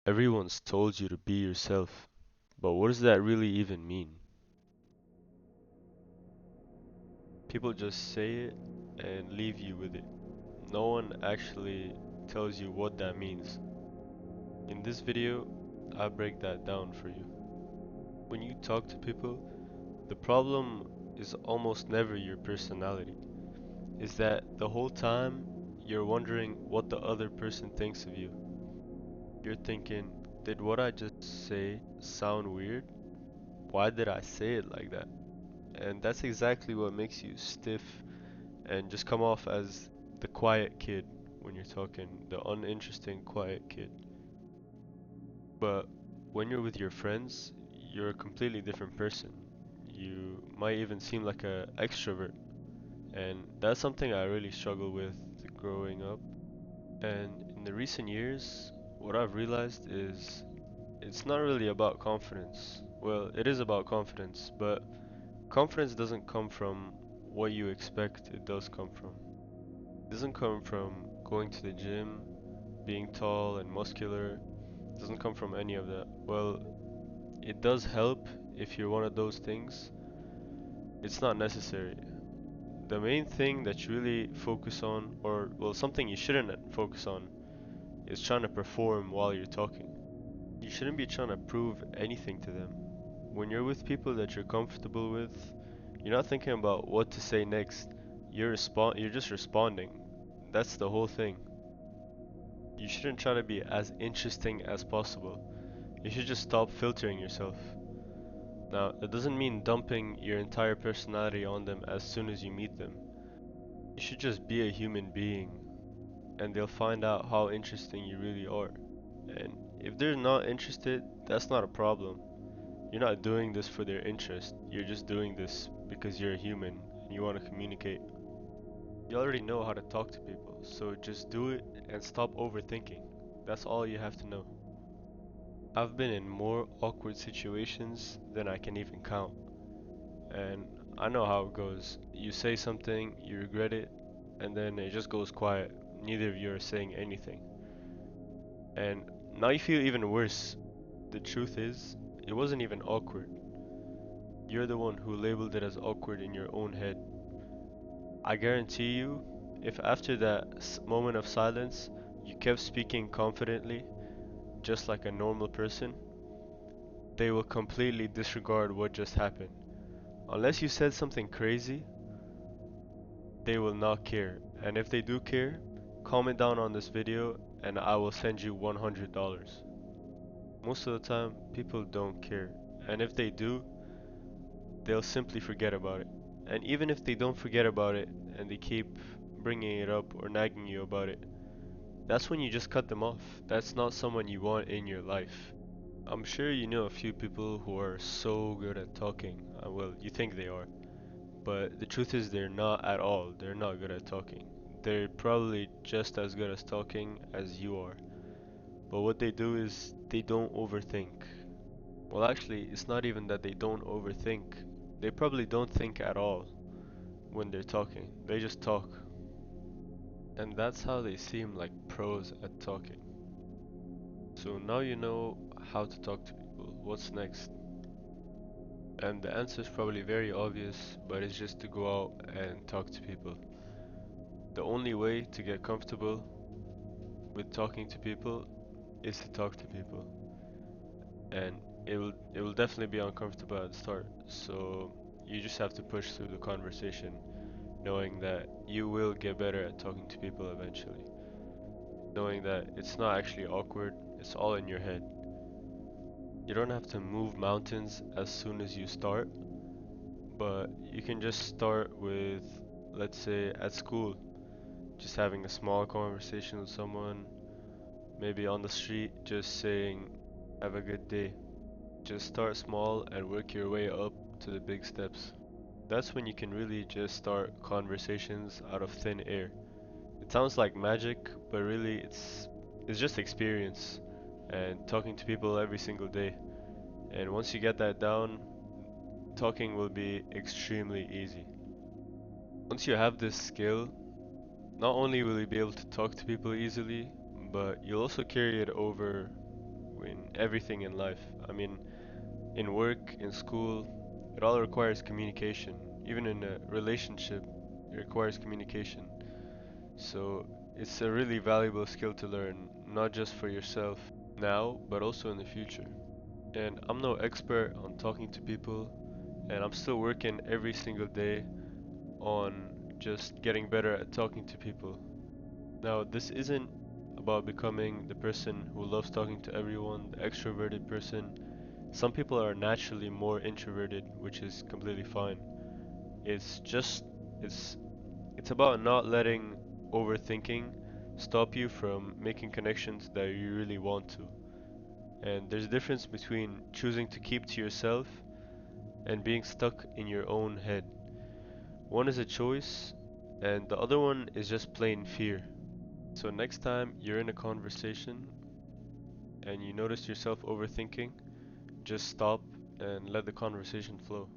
Everyone's told you to be yourself, but what does that really even mean? People just say it and leave you with it. No one actually tells you what that means. In this video, I break that down for you. When you talk to people, the problem is almost never your personality. Is that the whole time you're wondering what the other person thinks of you. You're thinking, did what I just say sound weird? Why did I say it like that? And that's exactly what makes you stiff and just come off as the quiet kid when you're talking, the uninteresting quiet kid. But when you're with your friends, you're a completely different person. You might even seem like a extrovert, and that's something I really struggle with growing up. And in the recent years, what I've realized is it's not really about confidence. Well, it is about confidence, but confidence doesn't come from what you expect it does come from. It doesn't come from going to the gym, being tall and muscular. It doesn't come from any of that. Well, it does help if you're one of those things. It's not necessary. The main thing that you really focus on, or well, something you shouldn't focus on, is trying to perform while you're talking. You shouldn't be trying to prove anything to them. When you're with people that you're comfortable with, you're not thinking about what to say next. You're just responding. That's the whole thing. You shouldn't try to be as interesting as possible. You should just stop filtering yourself. Now, that doesn't mean dumping your entire personality on them as soon as you meet them. You should just be a human being, and they'll find out how interesting you really are. And if they're not interested, that's not a problem. You're not doing this for their interest. You're just doing this because you're a human and you want to communicate. You already know how to talk to people, so just do it and stop overthinking. That's all you have to know. I've been in more awkward situations than I can even count, and I know how it goes. You say something, you regret it, and then it just goes quiet. Neither of you are saying anything. And now you feel even worse. The truth is, it wasn't even awkward. You're the one who labeled it as awkward in your own head. I guarantee you, if after that moment of silence you kept speaking confidently, just like a normal person, they will completely disregard what just happened. Unless you said something crazy, they will not care. And if they do care, comment down on this video and I will send you $100. Most of the time, people don't care. And if they do, they'll simply forget about it. And even if they don't forget about it and they keep bringing it up or nagging you about it, that's when you just cut them off. That's not someone you want in your life. I'm sure you know a few people who are so good at talking. Well, you think they are, but the truth is they're not at all. They're not good at talking. They're probably just as good at talking as you are. But what they do is they don't overthink. Well, actually, it's not even that they don't overthink. They probably don't think at all when they're talking. They just talk. And that's how they seem like pros at talking. So now you know how to talk to people. What's next? And the answer is probably very obvious, but it's just to go out and talk to people. The only way to get comfortable with talking to people is to talk to people. And it will definitely be uncomfortable at the start. So you just have to push through the conversation, knowing that you will get better at talking to people eventually. Knowing that it's not actually awkward, it's all in your head. You don't have to move mountains as soon as you start, but you can just start with, let's say, at school, just having a small conversation with someone, maybe on the street, just saying, have a good day. Just start small and work your way up to the big steps. That's when you can really just start conversations out of thin air. It sounds like magic, but really it's just experience and talking to people every single day. And once you get that down, talking will be extremely easy. Once you have this skill, not only will you be able to talk to people easily, but you'll also carry it over in everything in life. I mean, in work, in school, it all requires communication. Even in a relationship, it requires communication. So it's a really valuable skill to learn, not just for yourself now, but also in the future. And I'm no expert on talking to people, and I'm still working every single day on just getting better at talking to people. Now, this isn't about becoming the person who loves talking to everyone, the extroverted person. Some people are naturally more introverted, which is completely fine. It's just it's it's about not letting overthinking stop you from making connections that you really want to. And there's a difference between choosing to keep to yourself and being stuck in your own head. One is a choice, and the other one is just plain fear. So next time you're in a conversation and you notice yourself overthinking, just stop and let the conversation flow.